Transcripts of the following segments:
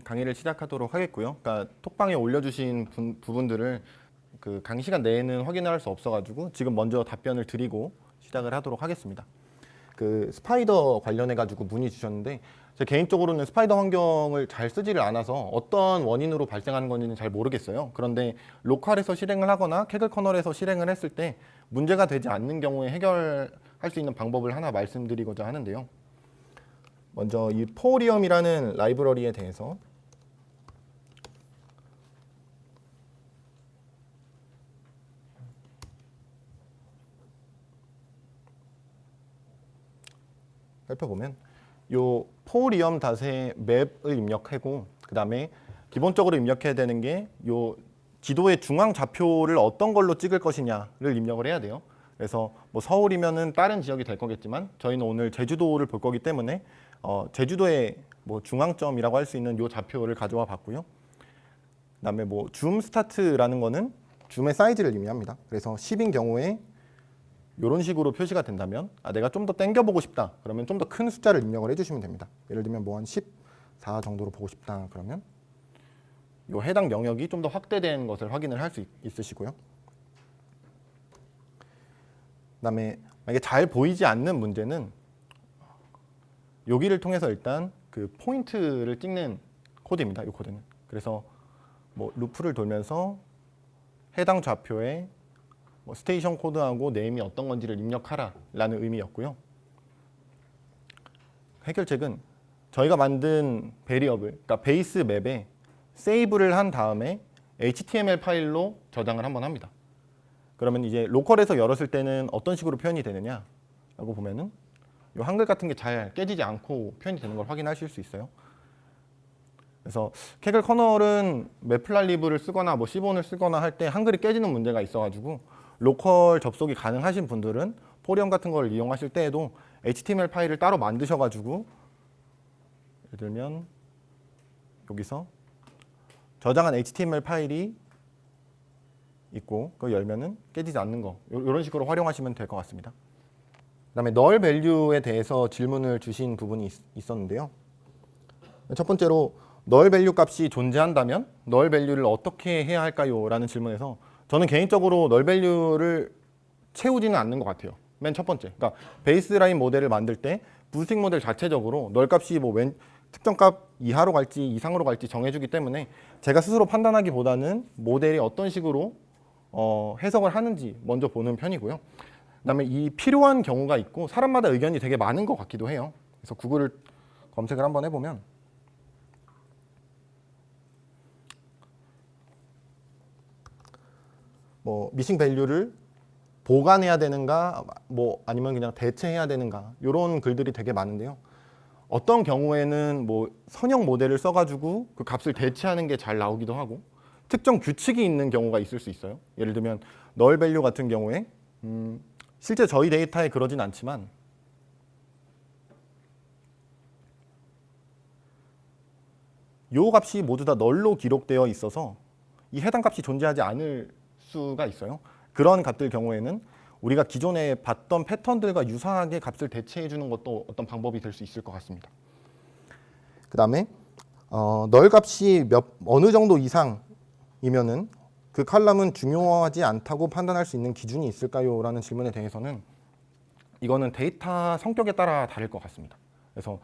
강의를 시작하도록 하겠고요. 그러니까 톡방에 올려주신 부분들을 그 강의 시간 내에는 확인할 수 없어가지고 지금 먼저 답변을 드리고 시작을 하도록 하겠습니다. 그 스파이더 관련해가지고 문의 주셨는데 제 개인적으로는 스파이더 환경을 잘 쓰지를 않아서 어떤 원인으로 발생하는 건지는 잘 모르겠어요. 그런데 로컬에서 실행을 하거나 캐글 커널에서 실행을 했을 때 문제가 되지 않는 경우에 해결할 수 있는 방법을 하나 말씀드리고자 하는데요. 먼저 이 포리엄이라는 라이브러리에 대해서 살펴보면 요 포리엄 닷의 맵을 입력하고 그 다음에 기본적으로 입력해야 되는 게 요 지도의 중앙 좌표를 어떤 걸로 찍을 것이냐를 입력을 해야 돼요. 그래서 뭐 서울이면은 다른 지역이 될 거겠지만 저희는 오늘 제주도를 볼 거기 때문에 제주도의 뭐 중앙점이라고 할 수 있는 요 좌표를 가져와 봤고요. 그다음에 뭐 줌 스타트라는 거는 줌의 사이즈를 의미합니다. 그래서 10인 경우에 이런 식으로 표시가 된다면 내가 좀 더 당겨보고 싶다. 그러면 좀 더 큰 숫자를 입력을 해주시면 됩니다. 예를 들면 뭐 한 14 정도로 보고 싶다. 그러면 이 해당 영역이 좀 더 확대된 것을 확인을 할 수 있으시고요. 그다음에 만약에 잘 보이지 않는 문제는 여기를 통해서 일단 그 포인트를 찍는 코드입니다. 이 코드는. 그래서 뭐 루프를 돌면서 해당 좌표에 뭐 스테이션 코드하고 네임이 어떤 건지를 입력하라라는 의미였고요. 해결책은 저희가 만든 베리어블, 그러니까 베이스 맵에 세이브를 한 다음에 HTML 파일로 저장을 한번 합니다. 그러면 이제 로컬에서 열었을 때는 어떤 식으로 표현이 되느냐라고 보면은 이 한글 같은 게 잘 깨지지 않고 표현이 되는 걸 확인하실 수 있어요. 그래서 캐글 커널은 매플랄리브를 쓰거나 뭐 시본을 쓰거나 할 때 한글이 깨지는 문제가 있어가지고 로컬 접속이 가능하신 분들은 포리엄 같은 걸 이용하실 때에도 HTML 파일을 따로 만드셔가지고 예를 들면 여기서 저장한 HTML 파일이 있고 그걸 열면은 깨지지 않는 거 이런 식으로 활용하시면 될 것 같습니다. 그다음에 null value에 대해서 질문을 주신 부분이 있었는데요. 첫 번째로 null value 값이 존재한다면 null value를 어떻게 해야 할까요? 라는 질문에서 저는 개인적으로 null value를 채우지는 않는 것 같아요. 맨 첫 번째. 그러니까 베이스라인 모델을 만들 때 부스팅 모델 자체적으로 null 값이 뭐 특정 값 이하로 갈지 이상으로 갈지 정해주기 때문에 제가 스스로 판단하기보다는 모델이 어떤 식으로 해석을 하는지 먼저 보는 편이고요. 그다음에 이 필요한 경우가 있고 사람마다 의견이 되게 많은 것 같기도 해요. 그래서 구글을 검색을 한번 해보면 뭐 미싱 밸류를 보관해야 되는가 뭐 아니면 그냥 대체해야 되는가 이런 글들이 되게 많은데요. 어떤 경우에는 뭐 선형 모델을 써가지고 그 값을 대체하는 게 잘 나오기도 하고 특정 규칙이 있는 경우가 있을 수 있어요. 예를 들면 null value 같은 경우에 실제 저희 데이터에 그러진 않지만 요 값이 모두 다 null로 기록되어 있어서 이 해당 값이 존재하지 않을 수가 있어요. 그런 값들 경우에는 우리가 기존에 봤던 패턴들과 유사하게 값을 대체해 주는 것도 어떤 방법이 될 수 있을 것 같습니다. 그 다음에 null 값이 어느 정도 이상이면은 그 칼럼은 중요하지 않다고 판단할 수 있는 기준이 있을까요? 라는 질문에 대해서는 이거는 데이터 성격에 따라 다를 것 같습니다. 그래서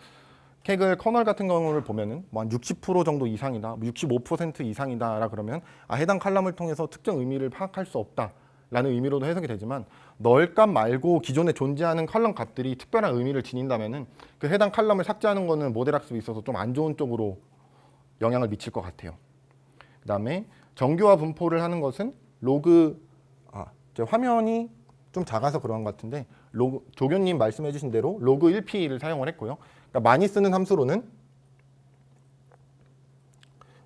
캐글 커널 같은 경우를 보면은 뭐 한 60% 정도 이상이다, 65% 이상이다라 그러면 해당 칼럼을 통해서 특정 의미를 파악할 수 없다라는 의미로도 해석이 되지만 null 값 말고 기존에 존재하는 컬럼 값들이 특별한 의미를 지닌다면은 그 해당 칼럼을 삭제하는 거는 모델 학습에 있어서 좀 안 좋은 쪽으로 영향을 미칠 것 같아요. 그다음에 정교화 분포를 하는 것은 로그 제 화면이 좀 작아서 그런 것 같은데 조교님 말씀해주신 대로 로그 1p를 사용을 했고요. 그러니까 많이 쓰는 함수로는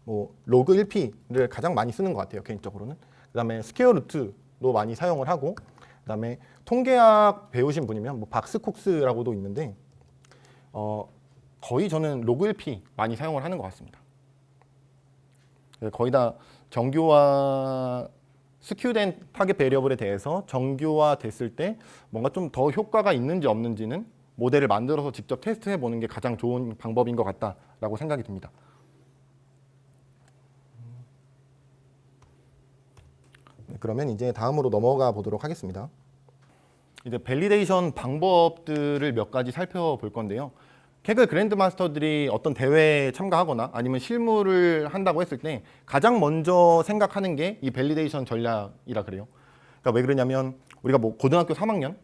뭐 로그 1p를 가장 많이 쓰는 것 같아요. 개인적으로는. 그다음에 스퀘어 루트도 많이 사용을 하고 그다음에 통계학 배우신 분이면 뭐 박스콕스라고도 있는데 거의 저는 로그 1p 많이 사용을 하는 것 같습니다. 거의 다 정교화 스큐된 타겟 베리어블에 대해서 정교화 됐을 때 뭔가 좀 더 효과가 있는지 없는지는 모델을 만들어서 직접 테스트해 보는 게 가장 좋은 방법인 것 같다라고 생각이 듭니다. 네, 그러면 이제 다음으로 넘어가 보도록 하겠습니다. 이제 밸리데이션 방법들을 몇 가지 살펴볼 건데요. 캐글 그랜드마스터들이 어떤 대회에 참가하거나 아니면 실무를 한다고 했을 때 가장 먼저 생각하는 게 이 밸리데이션 전략이라 그래요. 그러니까 왜 그러냐면 우리가 뭐 고등학교 3학년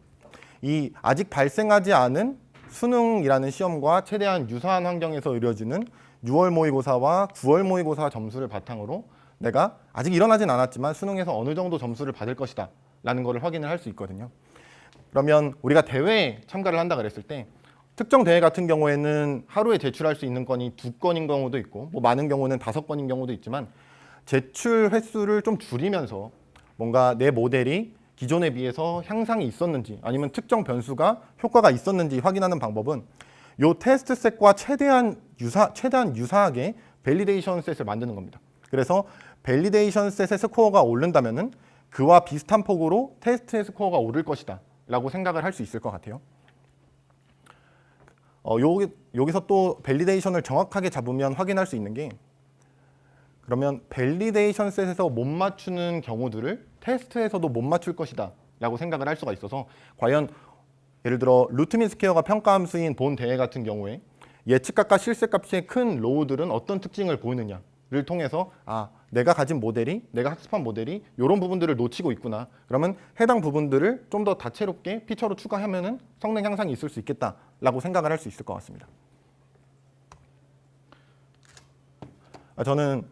이 아직 발생하지 않은 수능이라는 시험과 최대한 유사한 환경에서 이루어지는 6월 모의고사와 9월 모의고사 점수를 바탕으로 내가 아직 일어나진 않았지만 수능에서 어느 정도 점수를 받을 것이다 라는 것을 확인을 할 수 있거든요. 그러면 우리가 대회에 참가를 한다 그랬을 때 특정 대회 같은 경우에는 하루에 제출할 수 있는 건이 2건인 경우도 있고 뭐 많은 경우는 5건인 경우도 있지만 제출 횟수를 좀 줄이면서 뭔가 내 모델이 기존에 비해서 향상이 있었는지 아니면 특정 변수가 효과가 있었는지 확인하는 방법은 이 테스트 셋과 최대한 유사하게 밸리데이션 셋을 만드는 겁니다. 그래서 밸리데이션 셋의 스코어가 오른다면은 그와 비슷한 폭으로 테스트의 스코어가 오를 것이다 라고 생각을 할 수 있을 것 같아요. 여기서 또 밸리데이션을 정확하게 잡으면 확인할 수 있는 게 그러면 밸리데이션 셋에서 못 맞추는 경우들을 테스트에서도 못 맞출 것이다 라고 생각을 할 수가 있어서 과연 예를 들어 루트민 스퀘어가 평가 함수인 본 대회 같은 경우에 예측값과 실제값의 큰 로우들은 어떤 특징을 보이느냐를 통해서 내가 가진 모델이 내가 학습한 모델이 이런 부분들을 놓치고 있구나. 그러면 해당 부분들을 좀 더 다채롭게 피처로 추가하면은 성능 향상이 있을 수 있겠다라고 생각을 할 수 있을 것 같습니다. 저는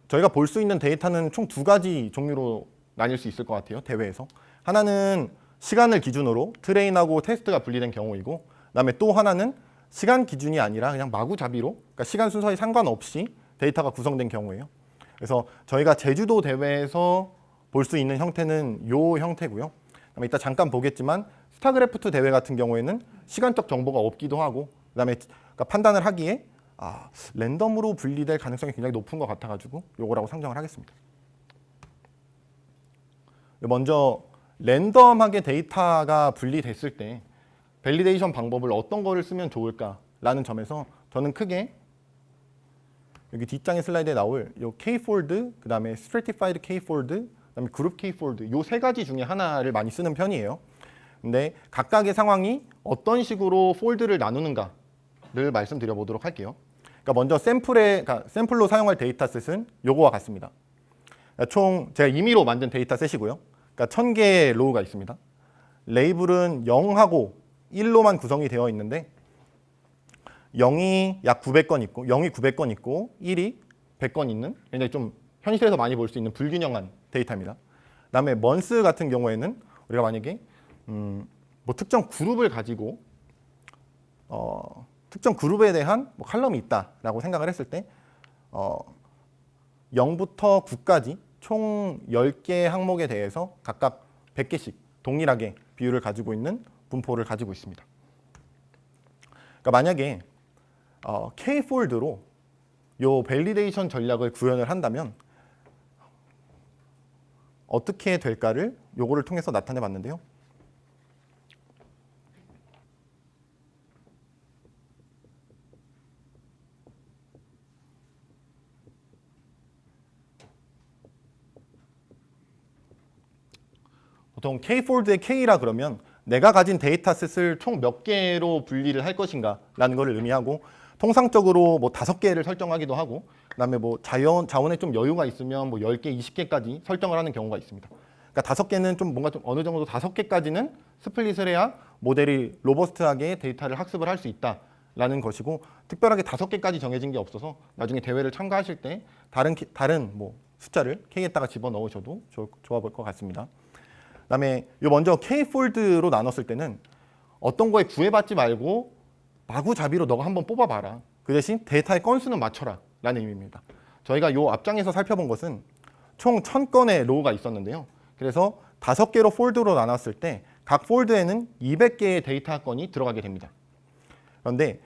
저희가 볼 수 있는 데이터는 총 2가지 종류로 나뉠 수 있을 것 같아요. 대회에서 하나는 시간을 기준으로 트레인하고 테스트가 분리된 경우이고 그다음에 또 하나는 시간 기준이 아니라 그냥 마구잡이로 그러니까 시간 순서에 상관없이 데이터가 구성된 경우예요. 그래서 저희가 제주도 대회에서 볼 수 있는 형태는 이 형태고요. 그다음에 이따 잠깐 보겠지만 스타크래프트 대회 같은 경우에는 시간적 정보가 없기도 하고 그다음에 그러니까 판단을 하기에 랜덤으로 분리될 가능성이 굉장히 높은 것 같아가지고 요거라고 상정을 하겠습니다. 먼저 랜덤하게 데이터가 분리됐을 때 밸리데이션 방법을 어떤 거를 쓰면 좋을까라는 점에서 저는 크게 여기 뒷장의 슬라이드에 나올 요 K-폴드, 그 다음에 Stratified K-폴드, 그 다음에 그룹 K-폴드 요 3가지 중에 하나를 많이 쓰는 편이에요. 근데 각각의 상황이 어떤 식으로 폴드를 나누는가를 말씀드려 보도록 할게요. 그러니까 먼저 샘플로 사용할 데이터셋은 요거와 같습니다. 총 제가 임의로 만든 데이터셋이고요. 그러니까 1000개의 로우가 있습니다. 레이블은 0하고 1로만 구성이 되어 있는데 0이 약 900건 있고 0이 900건 있고 1이 100건 있는 굉장히 좀 현실에서 많이 볼 수 있는 불균형한 데이터입니다. 그다음에 먼스 같은 경우에는 우리가 만약에 뭐 특정 그룹을 가지고 특정 그룹에 대한 뭐 칼럼이 있다라고 생각을 했을 때 0부터 9까지 총 10개 항목에 대해서 각각 100개씩 동일하게 비율을 가지고 있는 분포를 가지고 있습니다. 그러니까 만약에 K-폴드로 요 밸리데이션 전략을 구현을 한다면 어떻게 될까를 요거를 통해서 나타내 봤는데요. 보통 K-폴드의 K라 그러면 내가 가진 데이터셋을 총 몇 개로 분리를 할 것인가 라는 것을 의미하고 통상적으로 뭐 5개를 설정하기도 하고 그다음에 뭐 자원에 좀 여유가 있으면 뭐 10개, 20개까지 설정을 하는 경우가 있습니다. 그러니까 5개는 좀 뭔가 좀 어느 정도 5개까지는 스플릿을 해야 모델이 로버스트하게 데이터를 학습을 할 수 있다라는 것이고 특별하게 5개까지 정해진 게 없어서 나중에 대회를 참가하실 때 다른 뭐 숫자를 K에다가 집어넣으셔도 좋아 보일 것 같습니다. 그다음에 요 먼저 K-폴드로 나눴을 때는 어떤 거에 구애받지 말고 마구잡이로 너가 한번 뽑아봐라. 그 대신 데이터의 건수는 맞춰라 라는 의미입니다. 저희가 요 앞장에서 살펴본 것은 총 1000건의 로우가 있었는데요. 그래서 5개로 폴드로 나눴을 때 각 폴드에는 200개의 데이터 건이 들어가게 됩니다. 그런데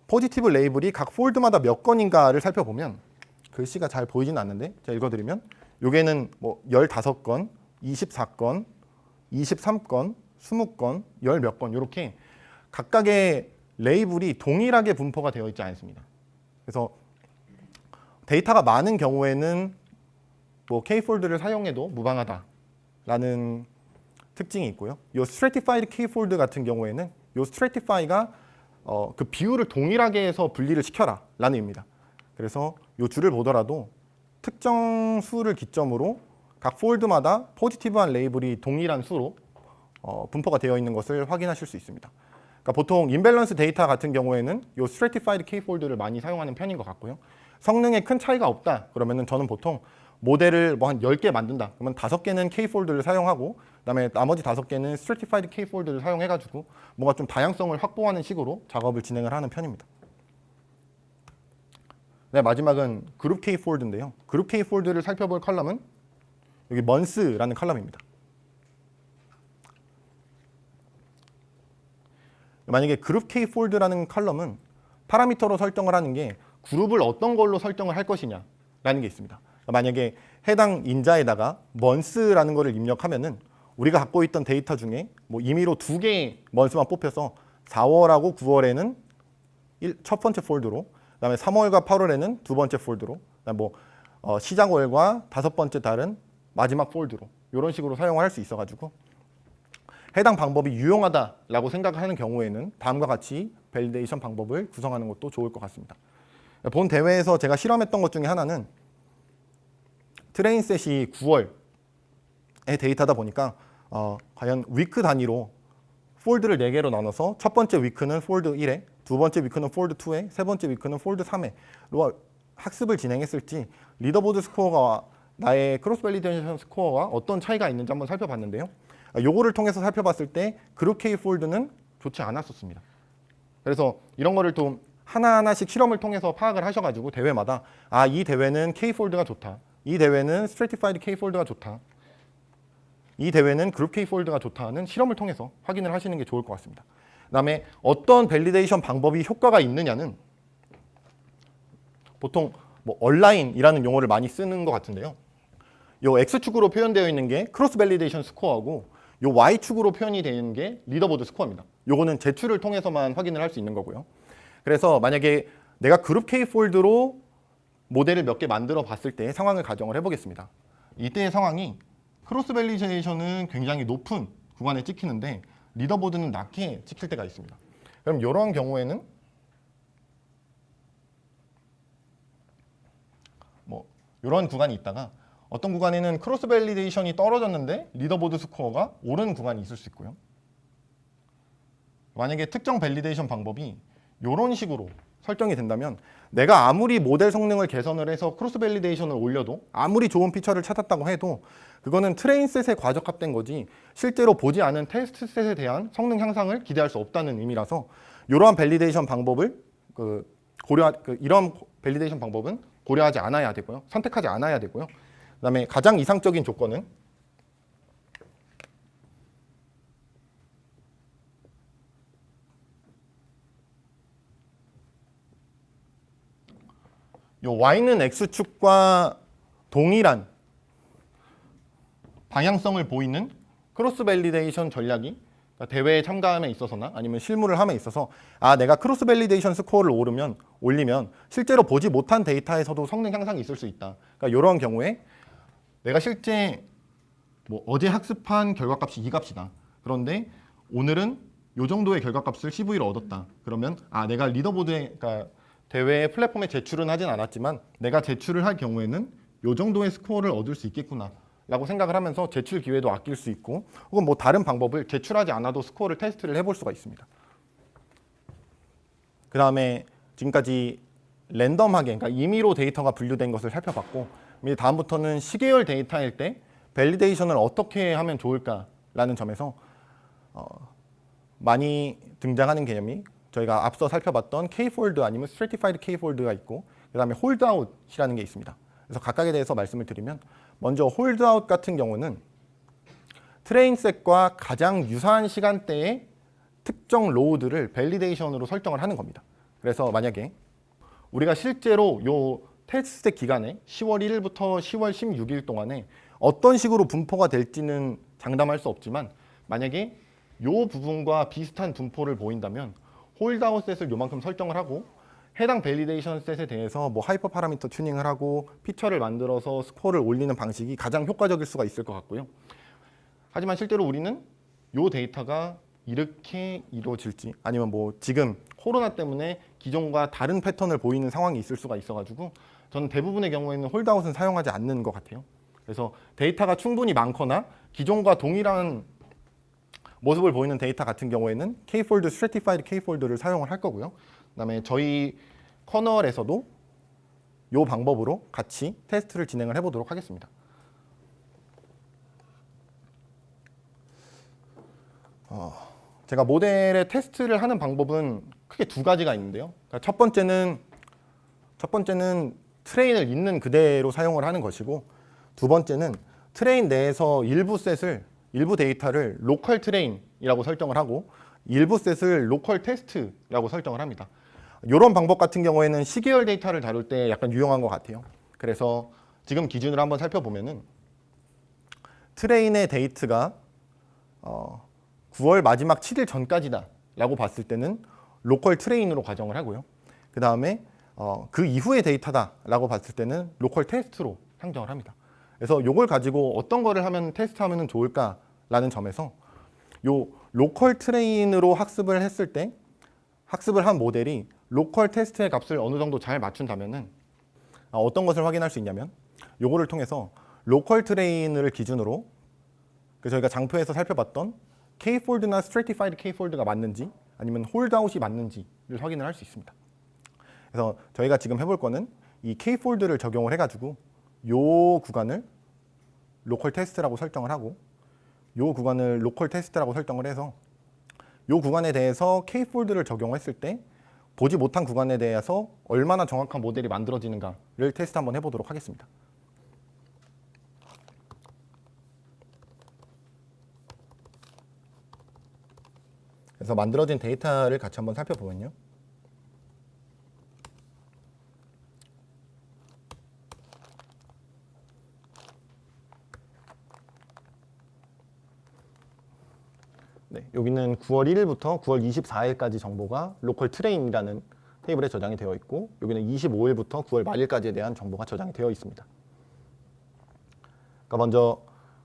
포지티브 레이블이 각 폴드마다 몇 건인가를 살펴보면 글씨가 잘 보이진 않는데 제가 읽어드리면 요게는 뭐 15건, 24건, 23건, 20건, 10몇 건 이렇게 각각의 레이블이 동일하게 분포가 되어 있지 않습니다. 그래서 데이터가 많은 경우에는 뭐 K폴드를 사용해도 무방하다라는 특징이 있고요. 이 Stratified K폴드 같은 경우에는 이 Stratify가 그 비율을 동일하게 해서 분리를 시켜라 라는 의미입니다. 그래서 이 줄을 보더라도 특정 수를 기점으로 각 폴드마다 포지티브한 레이블이 동일한 수로 분포가 되어 있는 것을 확인하실 수 있습니다. 그러니까 보통 임밸런스 데이터 같은 경우에는 이 Stratified K폴드를 많이 사용하는 편인 것 같고요. 성능에 큰 차이가 없다 그러면은 저는 보통 모델을 뭐 한 10개 만든다 그러면 5개는 K폴드를 사용하고 그다음에 나머지 5개는 Stratified K폴드를 사용해가지고 뭔가 좀 다양성을 확보하는 식으로 작업을 진행을 하는 편입니다. 네, 마지막은 그룹 K폴드인데요. 그룹 K폴드를 살펴볼 컬럼은 여기 months라는 컬럼입니다. 만약에 그룹 K폴드라는 컬럼은 파라미터로 설정을 하는 게 그룹을 어떤 걸로 설정을 할 것이냐라는 게 있습니다. 만약에 해당 인자에다가 months라는 거를 입력하면은 우리가 갖고 있던 데이터 중에 뭐 임의로 2개의 months만 뽑혀서 4월하고 9월에는 첫 번째 폴드로, 그다음에 3월과 8월에는 두 번째 폴드로, 그다음에 뭐 시작월과 5번째 달은 마지막 폴드로 이런 식으로 사용할 수 있어가지고 해당 방법이 유용하다라고 생각하는 경우에는 다음과 같이 밸리데이션 방법을 구성하는 것도 좋을 것 같습니다. 본 대회에서 제가 실험했던 것 중에 하나는 트레인셋이 9월의 데이터다 보니까 과연 위크 단위로 폴드를 4개로 나눠서 첫 번째 위크는 폴드 1에, 두 번째 위크는 폴드 2에, 세 번째 위크는 폴드 3에로 학습을 진행했을지 리더보드 스코어가 나의 크로스 밸리데이션 스코어와 어떤 차이가 있는지 한번 살펴봤는데요. 요거를 통해서 살펴봤을 때 그룹 K 폴드는 좋지 않았었습니다. 그래서 이런 거를 좀 하나하나씩 실험을 통해서 파악을 하셔가지고 대회마다 이 대회는 K 폴드가 좋다, 이 대회는 Stratified K 폴드가 좋다, 이 대회는 그룹 K 폴드가 좋다는 실험을 통해서 확인을 하시는 게 좋을 것 같습니다. 그다음에 어떤 밸리데이션 방법이 효과가 있느냐는 보통 뭐 얼라인이라는 용어를 많이 쓰는 것 같은데요. 요 X축으로 표현되어 있는 게 크로스 밸리데이션 스코어고 요 Y축으로 표현이 되는 게 리더보드 스코어입니다. 요거는 제출을 통해서만 확인을 할 수 있는 거고요. 그래서 만약에 내가 그룹 K 폴드로 모델을 몇 개 만들어 봤을 때 상황을 가정을 해보겠습니다. 이때의 상황이 크로스 밸리데이션은 굉장히 높은 구간에 찍히는데 리더보드는 낮게 찍힐 때가 있습니다. 그럼 이러한 경우에는 뭐 이런 구간이 있다가 어떤 구간에는 크로스 밸리데이션이 떨어졌는데 리더보드 스코어가 오른 구간이 있을 수 있고요. 만약에 특정 밸리데이션 방법이 이런 식으로 설정이 된다면 내가 아무리 모델 성능을 개선을 해서 크로스 밸리데이션을 올려도 아무리 좋은 피처를 찾았다고 해도 그거는 트레인셋에 과적합된 거지 실제로 보지 않은 테스트셋에 대한 성능 향상을 기대할 수 없다는 의미라서 이러한 밸리데이션 방법을 이런 밸리데이션 방법은 고려하지 않아야 되고요. 선택하지 않아야 되고요. 그다음에 가장 이상적인 조건은 요 Y는 X축과 동일한 방향성을 보이는 크로스 밸리데이션 전략이 대회에 참가함에 있어서나 아니면 실무를 함에 있어서 내가 크로스 밸리데이션 스코어를 올리면 실제로 보지 못한 데이터에서도 성능 향상이 있을 수 있다. 그러니까 이런 경우에 내가 실제 뭐 어제 학습한 결과값이 이 값이다. 그런데 오늘은 이 정도의 결과값을 CV로 얻었다. 그러면 내가 리더보드에 그러니까 대회 플랫폼에 제출은 하진 않았지만 내가 제출을 할 경우에는 이 정도의 스코어를 얻을 수 있겠구나 라고 생각을 하면서 제출 기회도 아낄 수 있고 혹은 뭐 다른 방법을 제출하지 않아도 스코어를 테스트를 해볼 수가 있습니다. 그 다음에 지금까지 랜덤하게 그러니까 임의로 데이터가 분류된 것을 살펴봤고 이제 다음부터는 시계열 데이터일 때 밸리데이션을 어떻게 하면 좋을까라는 점에서 많이 등장하는 개념이 저희가 앞서 살펴봤던 K폴드 아니면 Stratified K폴드가 있고 그 다음에 홀드아웃이라는 게 있습니다. 그래서 각각에 대해서 말씀을 드리면 먼저 홀드아웃 같은 경우는 트레인셋과 가장 유사한 시간대에 특정 로우들을 밸리데이션으로 설정을 하는 겁니다. 그래서 만약에 우리가 실제로 요 테스트 기간에 10월 1일부터 10월 16일 동안에 어떤 식으로 분포가 될지는 장담할 수 없지만 만약에 요 부분과 비슷한 분포를 보인다면 홀드아웃 셋을 요만큼 설정을 하고 해당 밸리데이션 셋에 대해서 뭐 하이퍼 파라미터 튜닝을 하고 피처를 만들어서 스코어를 올리는 방식이 가장 효과적일 수가 있을 것 같고요. 하지만 실제로 우리는 요 데이터가 이렇게 이루어질지 아니면 뭐 지금 코로나 때문에 기존과 다른 패턴을 보이는 상황이 있을 수가 있어가지고 저는 대부분의 경우에는 홀드아웃은 사용하지 않는 것 같아요. 그래서 데이터가 충분히 많거나 기존과 동일한 모습을 보이는 데이터 같은 경우에는 K폴드, 스트래티파이드 K폴드를 사용을 할 거고요. 그다음에 저희 커널에서도 이 방법으로 같이 테스트를 진행을 해보도록 하겠습니다. 제가 모델의 테스트를 하는 방법은 크게 두 가지가 있는데요. 그러니까 첫 번째는 트레인을 있는 그대로 사용을 하는 것이고, 두 번째는 트레인 내에서 일부 데이터를 로컬 트레인이라고 설정을 하고 일부 셋을 로컬 테스트라고 설정을 합니다. 이런 방법 같은 경우에는 시계열 데이터를 다룰 때 약간 유용한 것 같아요. 그래서 지금 기준으로 한번 살펴보면은 트레인의 데이트가 9월 마지막 7일 전까지다 라고 봤을 때는 로컬 트레인으로 가정을 하고요. 그 다음에 그 이후의 데이터다 라고 봤을 때는 로컬 테스트로 상정을 합니다. 그래서 이걸 가지고 어떤 거를 하면 테스트하면 좋을까라는 점에서 요 로컬 트레인으로 학습을 했을 때 학습을 한 모델이 로컬 테스트의 값을 어느 정도 잘 맞춘다면은 어떤 것을 확인할 수 있냐면 요거를 통해서 로컬 트레인을 기준으로 저희가 장표에서 살펴봤던 K폴드나 스트래티파이드 K폴드가 맞는지 아니면 홀드아웃이 맞는지를 확인을 할 수 있습니다. 그래서 저희가 지금 해볼 거는 이 K폴드를 적용을 해가지고 요 구간을 로컬 테스트라고 설정을 하고 요 구간을 로컬 테스트라고 설정을 해서 요 구간에 대해서 K폴드를 적용했을 때 보지 못한 구간에 대해서 얼마나 정확한 모델이 만들어지는가를 테스트 한번 해보도록 하겠습니다. 그래서 만들어진 데이터를 같이 한번 살펴보면요. 네, 여기는 9월 1일부터 9월 24일까지 정보가 로컬 트레인이라는 테이블에 저장이 되어 있고 여기는 25일부터 9월 말일까지에 대한 정보가 저장이 되어 있습니다. 그러니까 먼저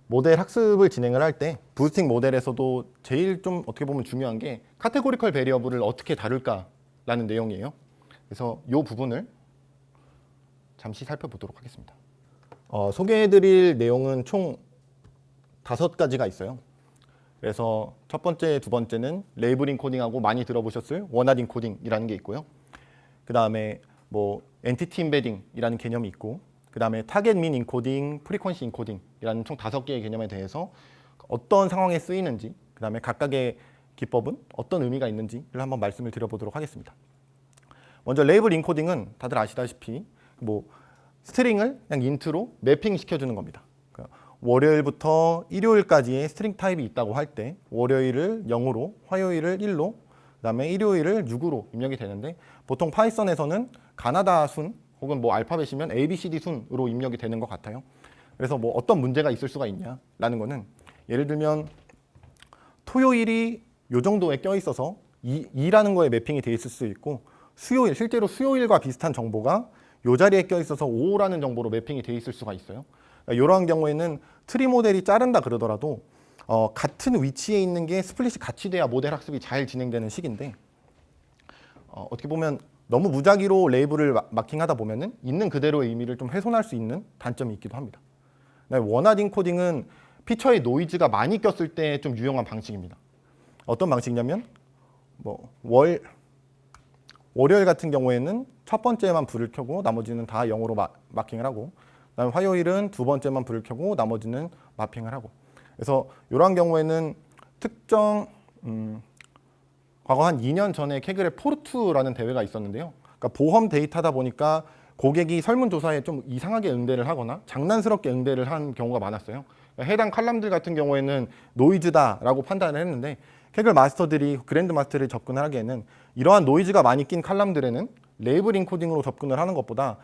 모델 학습을 진행을 할 때 부스팅 모델에서도 제일 좀 어떻게 보면 중요한 게 카테고리컬 베리어블을 어떻게 다룰까라는 내용이에요. 그래서 이 부분을 잠시 살펴보도록 하겠습니다. 소개해드릴 내용은 총 5가지가 있어요. 그래서 첫 번째, 두 번째는 레이블 인코딩하고 많이 들어보셨을 원핫 인코딩이라는 게 있고요. 그 다음에 뭐 엔티티 임베딩이라는 개념이 있고, 그 다음에 타겟 민 인코딩, 프리퀀시 인코딩이라는 총 5개의 개념에 대해서 어떤 상황에 쓰이는지, 그 다음에 각각의 기법은 어떤 의미가 있는지를 한번 말씀을 드려보도록 하겠습니다. 먼저 레이블 인코딩은 다들 아시다시피 뭐 스트링을 그냥 인트로 매핑 시켜주는 겁니다. 월요일부터 일요일까지의 스트링 타입이 있다고 할 때 월요일을 0으로, 화요일을 1로, 그 다음에 일요일을 6으로 입력이 되는데 보통 파이썬에서는 가나다 순 혹은 뭐 알파벳이면 ABCD 순으로 입력이 되는 것 같아요. 그래서 뭐 어떤 문제가 있을 수가 있냐라는 거는 예를 들면 토요일이 요 정도에 껴 있어서 2라는 거에 매핑이 돼 있을 수 있고 수요일, 실제로 수요일과 비슷한 정보가 요 자리에 껴 있어서 5라는 정보로 매핑이 돼 있을 수가 있어요. 이러한 경우에는 트리 모델이 자른다 그러더라도 같은 위치에 있는 게 스플릿이 같이 돼야 모델 학습이 잘 진행되는 식인데 어떻게 보면 너무 무작위로 레이블을 마킹하다 보면은 있는 그대로의 의미를 좀 훼손할 수 있는 단점이 있기도 합니다. 원핫 인코딩은 피처의 노이즈가 많이 꼈을 때 좀 유용한 방식입니다. 어떤 방식이냐면 뭐 월요일 같은 경우에는 첫 번째만 불을 켜고 나머지는 다 0으로 마킹을 하고 그다음에 화요일은 두 번째만 불을 켜고 나머지는 마핑을 하고 그래서 이러한 경우에는 특정 과거 한 2년 전에 케글의 포르투라는 대회가 있었는데요. 그러니까 보험 데이터다 보니까 고객이 설문조사에 좀 이상하게 응대를 하거나 장난스럽게 응대를 한 경우가 많았어요. 그러니까 해당 칼럼들 같은 경우에는 노이즈다라고 판단을 했는데 케글 마스터들이 그랜드 마스터를 접근을 하기에는 이러한 노이즈가 많이 낀 칼럼들에는 레이블 인코딩으로 접근을 하는 것보다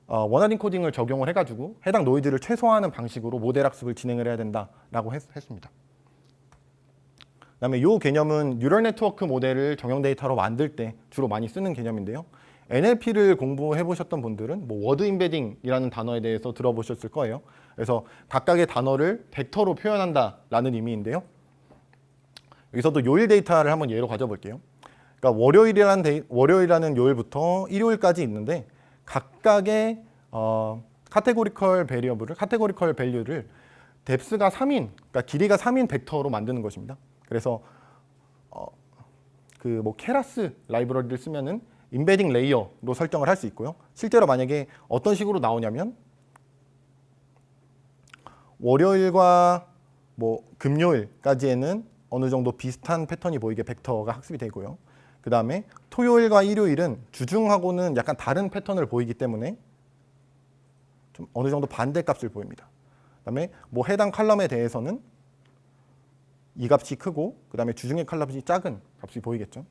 원핫 인코딩을 적용을 해가지고 해당 노이즈를 최소화하는 방식으로 모델 학습을 진행을 해야 된다라고 했습니다. 그다음에 이 개념은 뉴럴 네트워크 모델을 정형 데이터로 만들 때 주로 많이 쓰는 개념인데요. NLP를 공부해 보셨던 분들은 뭐 워드 임베딩이라는 단어에 대해서 들어보셨을 거예요. 그래서 각각의 단어를 벡터로 표현한다라는 의미인데요. 여기서도 요일 데이터를 한번 예로 가져볼게요. 그러니까 월요일이라는 요일부터 일요일까지 있는데 각각의 카테고리컬 밸류를 뎁스가 3인, 그러니까 길이가 3인 벡터로 만드는 것입니다. 그래서 그 뭐 케라스 라이브러리를 쓰면은 임베딩 레이어로 설정을 할 수 있고요. 실제로 만약에 어떤 식으로 나오냐면 월요일과 뭐 금요일까지에는 어느 정도 비슷한 패턴이 보이게 벡터가 학습이 되고요. 그 다음에 토요일과 일요일은 주중하고는 약간 다른 패턴을 보이기 때문에 좀 어느 정도 반대 값을 보입니다. 그 다음에 뭐 해당 칼럼에 대해서는 이 값이 크고 그 다음에 주중의 칼럼이 작은 값이 보이겠죠.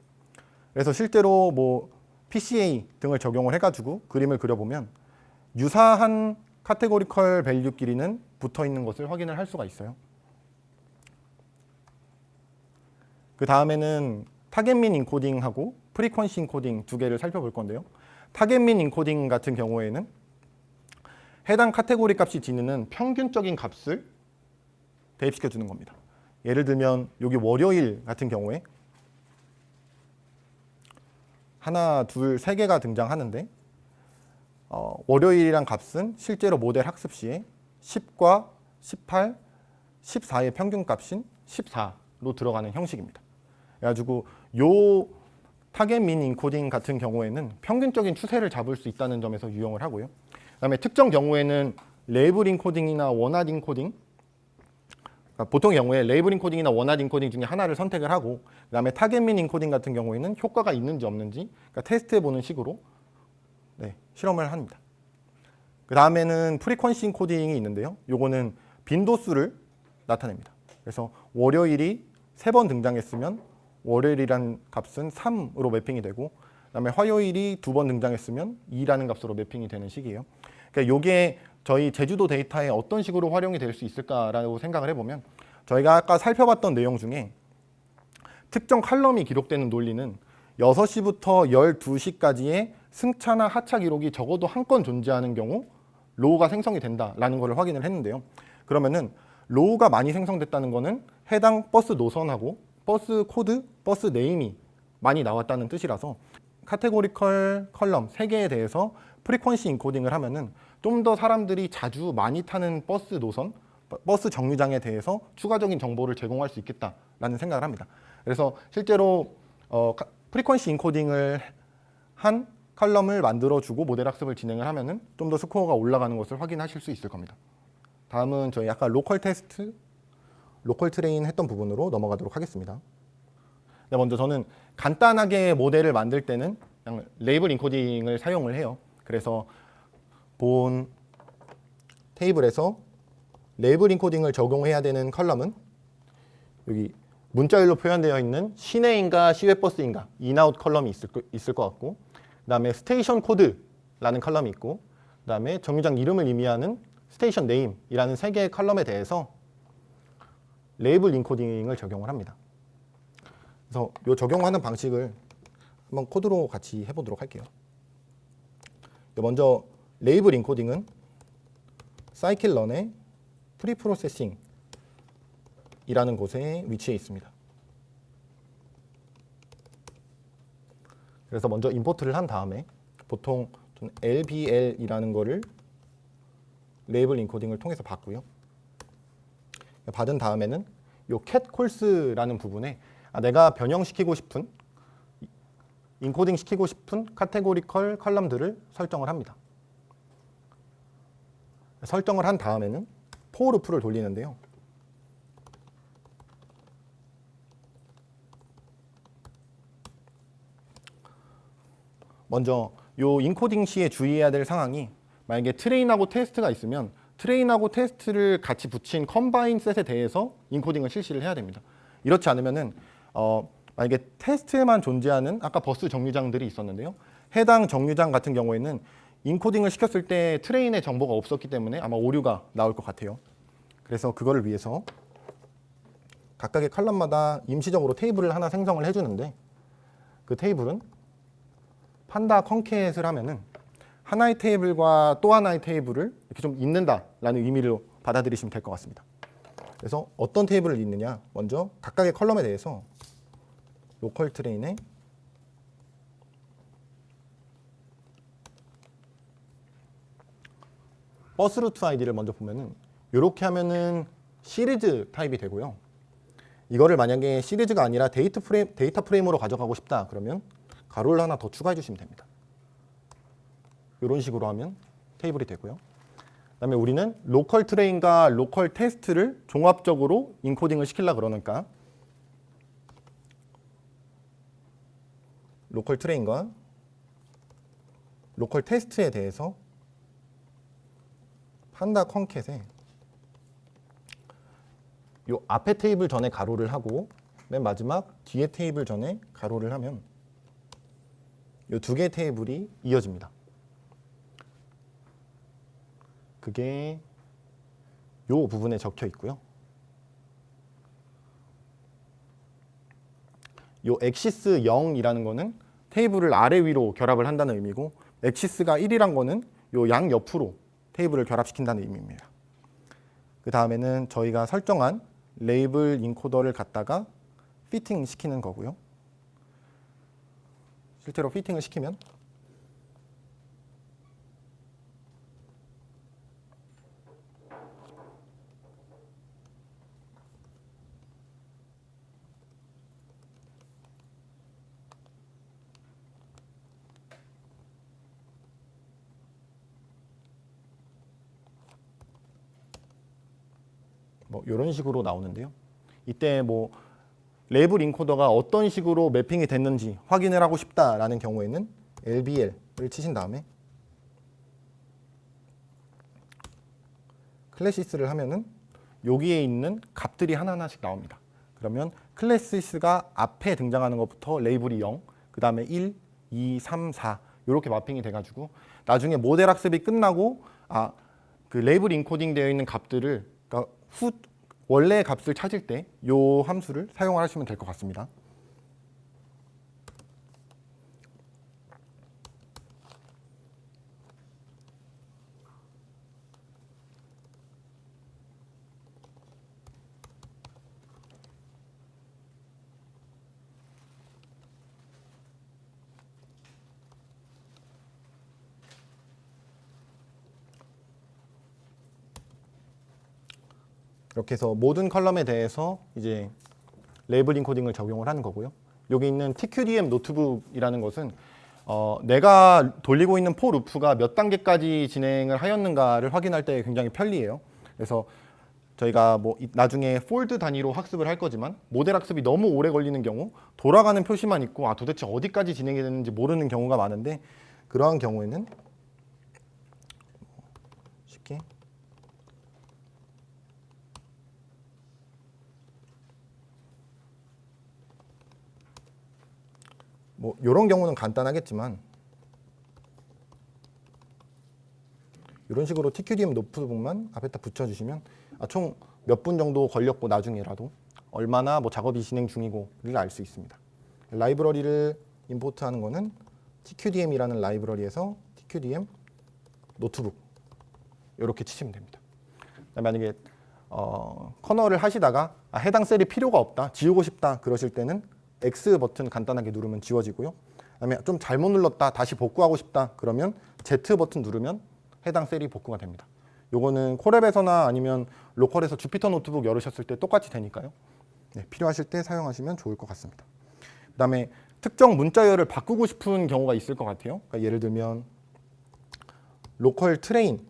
그래서 실제로 뭐 PCA 등을 적용을 해가지고 그림을 그려보면 유사한 카테고리컬 밸류끼리는 붙어 있는 것을 확인을 할 수가 있어요. 그 다음에는 타겟민 인코딩하고 프리퀀시 인코딩 두 개를 살펴볼 건데요. 타겟민 인코딩 같은 경우에는 해당 카테고리 값이 지니는 평균적인 값을 대입시켜 주는 겁니다. 예를 들면 여기 월요일 같은 경우에 하나, 둘, 세 개가 등장하는데 월요일이란 값은 실제로 모델 학습 시에 10과 18, 14의 평균값인 14로 들어가는 형식입니다. 그래가지고 요 타겟 민 인코딩 같은 경우에는 평균적인 추세를 잡을 수 있다는 점에서 유용을 하고요. 그다음에 특정 경우에는 레이블 인코딩이나 원핫 인코딩, 그러니까 보통 경우에 레이블 인코딩이나 원핫 인코딩 중에 하나를 선택을 하고 그다음에 타겟 민 인코딩 같은 경우에는 효과가 있는지 없는지 그러니까 테스트해보는 식으로 실험을 합니다. 그 다음에는 프리퀀시 인코딩이 있는데요. 요거는 빈도수를 나타냅니다. 그래서 월요일이 3번 등장했으면 월요일이란 값은 3으로 매핑이 되고 그다음에 화요일이 2번 등장했으면 2라는 값으로 매핑이 되는 식이에요. 그러니까 요게 저희 제주도 데이터에 어떤 식으로 활용이 될 수 있을까라고 생각을 해보면 저희가 아까 살펴봤던 내용 중에 특정 칼럼이 기록되는 논리는 6시부터 12시까지의 승차나 하차 기록이 적어도 한 건 존재하는 경우 로우가 생성이 된다라는 것을 확인을 했는데요. 그러면은 로우가 많이 생성됐다는 것은 해당 버스 노선하고 버스 코드, 버스 네임이 많이 나왔다는 뜻이라서 카테고리컬 컬럼 3개에 대해서 프리퀀시 인코딩을 하면은 좀 더 사람들이 자주 많이 타는 버스 노선, 버스 정류장에 대해서 추가적인 정보를 제공할 수 있겠다라는 생각을 합니다. 그래서 실제로 프리퀀시 인코딩을 한 컬럼을 만들어주고 모델 학습을 진행을 하면은 좀 더 스코어가 올라가는 것을 확인하실 수 있을 겁니다. 다음은 저희 아까 로컬 테스트, 로컬 트레인 했던 부분으로 넘어가도록 하겠습니다. 먼저 저는 간단하게 모델을 만들 때는 그냥 레이블 인코딩을 사용을 해요. 그래서 본 테이블에서 레이블 인코딩을 적용해야 되는 컬럼은 여기 문자열로 표현되어 있는 시내인가 시외버스인가 인아웃 컬럼이 있을 것 같고 그 다음에 스테이션 코드라는 컬럼이 있고 그 다음에 정류장 이름을 의미하는 스테이션 네임이라는 3개의 컬럼에 대해서 레이블 인코딩을 적용을 합니다. 그래서 이 적용하는 방식을 한번 코드로 같이 해보도록 할게요. 먼저 레이블 인코딩은 사이클런의 프리프로세싱 이라는 곳에 위치해 있습니다. 그래서 먼저 임포트를 한 다음에 보통 LBL이라는 거를 레이블 인코딩을 통해서 받고요. 받은 다음에는 요 cat calls라는 부분에 내가 변형시키고 싶은 인코딩 시키고 싶은 카테고리컬 컬럼들을 설정을 합니다. 설정을 한 다음에는 for 루프를 돌리는데요. 먼저 요 인코딩 시에 주의해야 될 상황이 만약에 트레인하고 테스트가 있으면 트레인하고 테스트를 같이 붙인 컴바인 셋에 대해서 인코딩을 실시를 해야 됩니다. 이렇지 않으면은 만약에 테스트에만 존재하는 아까 버스 정류장들이 있었는데요. 해당 정류장 같은 경우에는 인코딩을 시켰을 때 트레인의 정보가 없었기 때문에 아마 오류가 나올 것 같아요. 그래서 그거를 위해서 각각의 컬럼마다 임시적으로 테이블을 하나 생성을 해주는데 그 테이블은 판다 컨캣을 하면은 하나의 테이블과 또 하나의 테이블을 이렇게 좀 잇는다라는 의미로 받아들이시면 될 것 같습니다. 그래서 어떤 테이블을 잇느냐, 먼저 각각의 컬럼에 대해서 로컬 트레인에 버스 루트 아이디를 먼저 보면은 이렇게 하면은 시리즈 타입이 되고요. 이거를 만약에 시리즈가 아니라 데이터 프레임으로 가져가고 싶다 그러면 가로를 하나 더 추가해 주시면 됩니다. 이런 식으로 하면 테이블이 되고요. 그다음에 우리는 로컬 트레인과 로컬 테스트를 종합적으로 인코딩을 시키려고 그러니까 로컬 트레인과 로컬 테스트에 대해서 판다 컨캣에 요 앞에 테이블 전에 가로를 하고 맨 마지막 뒤에 테이블 전에 가로를 하면 요 두 개의 테이블이 이어집니다. 그게 요 부분에 적혀 있고요. 요 엑시스 0이라는 거는 테이블을 아래 위로 결합을 한다는 의미고 엑시스가 1이란 거는 요 양 옆으로 테이블을 결합시킨다는 의미입니다. 그 다음에는 저희가 설정한 레이블 인코더를 갖다가 피팅 시키는 거고요. 실제로 피팅을 시키면 뭐 이런 식으로 나오는데요. 이때 뭐 레이블 인코더가 어떤 식으로 매핑이 됐는지 확인을 하고 싶다라는 경우에는 LBL을 치신 다음에 클래시스를 하면은 여기에 있는 값들이 하나하나씩 나옵니다. 그러면 클래시스가 앞에 등장하는 것부터 레이블이 0, 그 다음에 1, 2, 3, 4 이렇게 마핑이 돼가지고 나중에 모델 학습이 끝나고 그 레이블 인코딩 되어 있는 값들을 그러니까 원래의 값을 찾을 때 이 함수를 사용하시면 될 것 같습니다. 이렇게 해서 모든 컬럼에 대해서 이제 레이블 인코딩을 적용을 하는 거고요. 여기 있는 TQDM 노트북이라는 것은 내가 돌리고 있는 for 루프가 몇 단계까지 진행을 하였는가를 확인할 때 굉장히 편리해요. 그래서 저희가 뭐 나중에 폴드 단위로 학습을 할 거지만 모델 학습이 너무 오래 걸리는 경우 돌아가는 표시만 있고 도대체 어디까지 진행이 됐는지 모르는 경우가 많은데 그러한 경우에는 쉽게 뭐 이런 경우는 간단하겠지만 이런 식으로 TQDM 노트북만 앞에다 붙여주시면 총 몇 분 정도 걸렸고 나중에라도 얼마나 뭐 작업이 진행 중이고를 알 수 있습니다. 라이브러리를 임포트하는 거는 TQDM이라는 라이브러리에서 TQDM 노트북 이렇게 치시면 됩니다. 만약에 커널을 하시다가 해당 셀이 필요가 없다, 지우고 싶다 그러실 때는 X 버튼 간단하게 누르면 지워지고요. 그다음에 좀 잘못 눌렀다, 다시 복구하고 싶다 그러면 Z 버튼 누르면 해당 셀이 복구가 됩니다. 요거는 콜앱에서나 아니면 로컬에서 주피터 노트북 열으셨을 때 똑같이 되니까요. 네, 필요하실 때 사용하시면 좋을 것 같습니다. 그다음에 특정 문자열을 바꾸고 싶은 경우가 있을 것 같아요. 그러니까 예를 들면 로컬 트레인이라는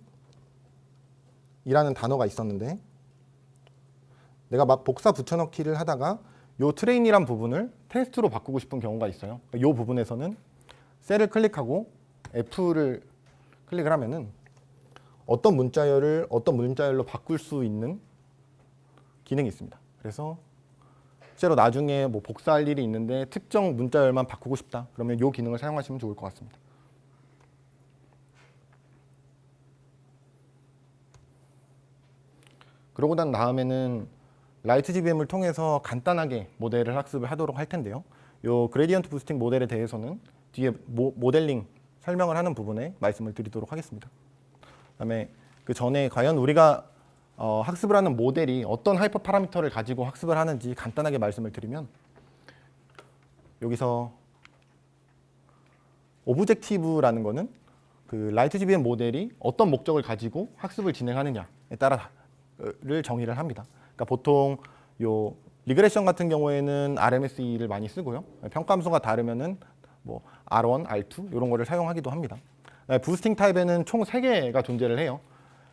단어가 있었는데 내가 막 복사 붙여넣기를 하다가 요 트레인이란 부분을 테스트로 바꾸고 싶은 경우가 있어요. 요 부분에서는 셀을 클릭하고 F를 클릭을 하면은 어떤 문자열을 어떤 문자열로 바꿀 수 있는 기능이 있습니다. 그래서 실제로 나중에 뭐 복사할 일이 있는데 특정 문자열만 바꾸고 싶다 그러면 요 기능을 사용하시면 좋을 것 같습니다. 그러고 난 다음에는 라이트GBM을 통해서 간단하게 모델을 학습을 하도록 할 텐데요. 요 그레디언트 부스팅 모델에 대해서는 뒤에 모델링 설명을 하는 부분에 말씀을 드리도록 하겠습니다. 그다음에 그 전에 과연 우리가 학습을 하는 모델이 어떤 하이퍼 파라미터를 가지고 학습을 하는지 간단하게 말씀을 드리면, 여기서 오브젝티브라는 거는 그 라이트GBM 모델이 어떤 목적을 가지고 학습을 진행하느냐에 따라를 정의를 합니다. 그러니까 보통 요 리그레션 같은 경우에는 RMSE를 많이 쓰고요. 평가함수가 다르면은 뭐 R1, R2 이런 거를 사용하기도 합니다. 부스팅 타입에는 총 3개가 존재를 해요.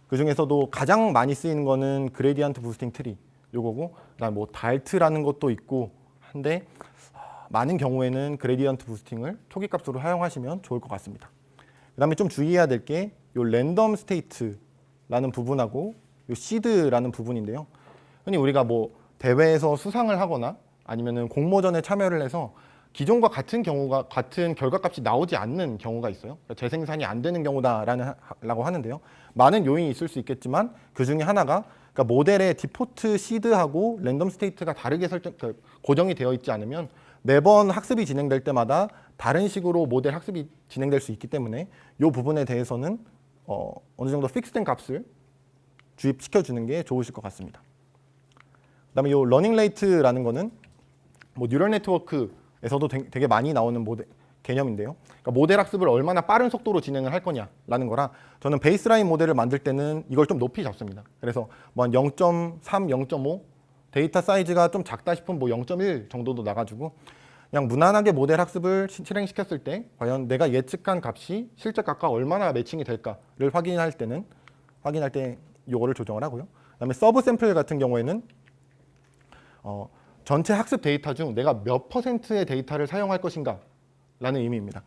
그 중에서도 가장 많이 쓰이는 거는 그레디언트 부스팅 트리 요거고, 그다음 뭐 달트라는 것도 있고 한데 많은 경우에는 그레디언트 부스팅을 초기 값으로 사용하시면 좋을 것 같습니다. 그다음에 좀 주의해야 될 게 요 랜덤 스테이트라는 부분하고 요 시드라는 부분인데요. 흔히 우리가 뭐 대회에서 수상을 하거나 아니면은 공모전에 참여를 해서 기존과 같은 결과값이 나오지 않는 경우가 있어요. 그러니까 재생산이 안 되는 경우다라고 하는데요. 많은 요인이 있을 수 있겠지만 그 중에 하나가, 그러니까 모델의 디포트 시드하고 랜덤 스테이트가 다르게 고정이 되어 있지 않으면 매번 학습이 진행될 때마다 다른 식으로 모델 학습이 진행될 수 있기 때문에 이 부분에 대해서는 어느 정도 픽스된 값을 주입시켜 주는 게 좋으실 것 같습니다. 그다음에 이 러닝 레이트라는 거는 뭐 뉴럴 네트워크에서도 되게 많이 나오는 개념인데요. 그러니까 모델 학습을 얼마나 빠른 속도로 진행을 할 거냐라는 거라, 저는 베이스라인 모델을 만들 때는 이걸 좀 높이 잡습니다. 그래서 뭐 한 0.3, 0.5 데이터 사이즈가 좀 작다 싶으면 뭐 0.1 정도도 나가지고 그냥 무난하게 모델 학습을 실행시켰을 때 과연 내가 예측한 값이 실제 값과 얼마나 매칭이 될까를 확인할 때 이거를 조정을 하고요. 그다음에 서브 샘플 같은 경우에는 전체 학습 데이터 중 내가 몇 %의 데이터를 사용할 것인가 라는 의미입니다.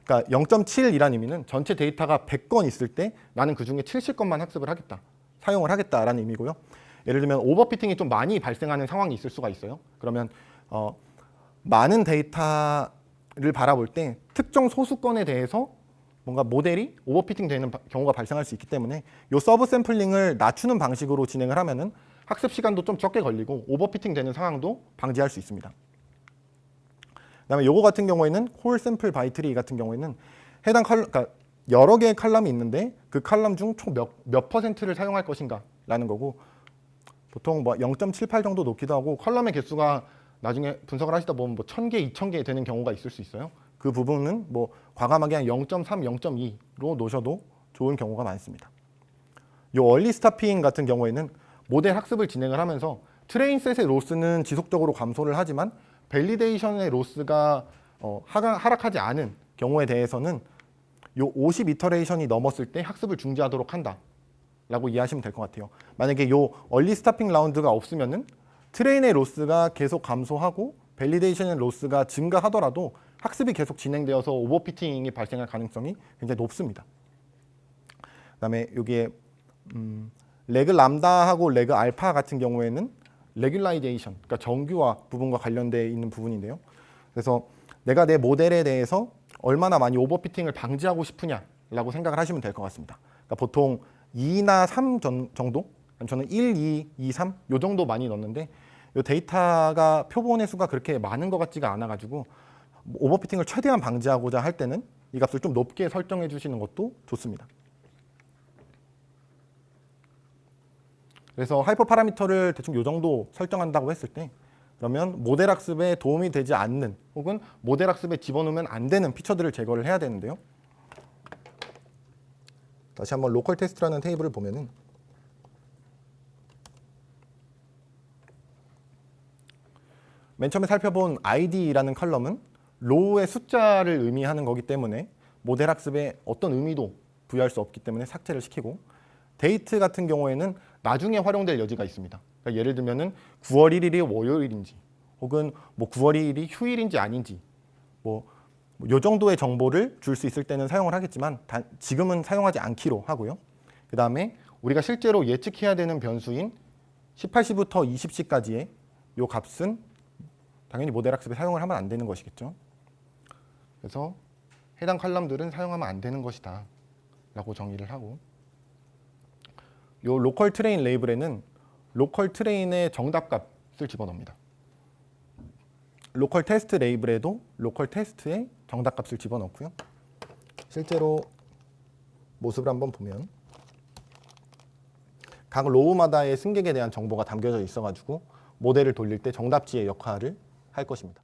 그러니까 0.7이라는 의미는 전체 데이터가 100건 있을 때 나는 그 중에 70건만 학습을 하겠다, 사용을 하겠다라는 의미고요. 예를 들면 오버피팅이 좀 많이 발생하는 상황이 있을 수가 있어요. 그러면 많은 데이터를 바라볼 때 특정 소수 건에 대해서 뭔가 모델이 오버피팅 되는 경우가 발생할 수 있기 때문에 이 서브 샘플링을 낮추는 방식으로 진행을 하면은 학습 시간도 좀 적게 걸리고 오버피팅 되는 상황도 방지할 수 있습니다. 그다음에 요거 같은 경우에는 홀 샘플 바이 트리 같은 경우에는 해당 그러니까 여러 개의 칼럼이 있는데 그 칼럼 중 총 몇 %를 사용할 것인가라는 거고, 보통 뭐 0.78 정도 놓기도 하고 칼럼의 개수가 나중에 분석을 하시다 보면 뭐 1000개, 2000개 되는 경우가 있을 수 있어요. 그 부분은 뭐 과감하게 한 0.3, 0.2로 놓으셔도 좋은 경우가 많습니다. 요 얼리 스타핑 같은 경우에는 모델 학습을 진행을 하면서 트레인셋의 로스는 지속적으로 감소를 하지만 밸리데이션의 로스가 하락하지 않은 경우에 대해서는 요 50 이터레이션이 넘었을 때 학습을 중지하도록 한다 라고 이해하시면 될 것 같아요. 만약에 요 얼리 스타핑 라운드가 없으면은 트레인의 로스가 계속 감소하고 밸리데이션의 로스가 증가하더라도 학습이 계속 진행되어서 오버피팅이 발생할 가능성이 굉장히 높습니다. 그다음에 여기에 레그 람다하고 레그 알파 같은 경우에는 레귤라이제이션, 그러니까 정규화 부분과 관련되어 있는 부분인데요. 그래서 내가 내 모델에 대해서 얼마나 많이 오버피팅을 방지하고 싶으냐라고 생각을 하시면 될 것 같습니다. 그러니까 보통 2나 3 정도, 저는 1, 2, 2, 3 요 정도 많이 넣는데 이 데이터가 표본의 수가 그렇게 많은 것 같지가 않아가지고 오버피팅을 최대한 방지하고자 할 때는 이 값을 좀 높게 설정해 주시는 것도 좋습니다. 그래서 하이퍼 파라미터를 대충 이 정도 설정한다고 했을 때, 그러면 모델 학습에 도움이 되지 않는 혹은 모델 학습에 집어넣으면 안 되는 피처들을 제거를 해야 되는데요. 다시 한번 로컬 테스트라는 테이블을 보면은 맨 처음에 살펴본 id라는 컬럼은 로우의 숫자를 의미하는 거기 때문에 모델 학습에 어떤 의미도 부여할 수 없기 때문에 삭제를 시키고, 데이트 같은 경우에는 나중에 활용될 여지가 있습니다. 그러니까 예를 들면은 9월 1일이 월요일인지 혹은 뭐 9월 2일이 휴일인지 아닌지 뭐 요 정도의 정보를 줄 수 있을 때는 사용을 하겠지만 지금은 사용하지 않기로 하고요. 그 다음에 우리가 실제로 예측해야 되는 변수인 18시부터 20시까지의 요 값은 당연히 모델 학습에 사용을 하면 안 되는 것이겠죠. 그래서 해당 칼럼들은 사용하면 안 되는 것이다 라고 정의를 하고, 요 로컬 트레인 레이블에는 로컬 트레인의 정답값 집어넣습니다. 로컬 테스트 레이블에도 로컬 테스트의 정답값을 집어넣고요. 실제로 모습을 한번 보면 각 로우마다의 승객에 대한 정보가 담겨져 있어가지고 모델을 돌릴 때 정답지의 역할을 할 것입니다.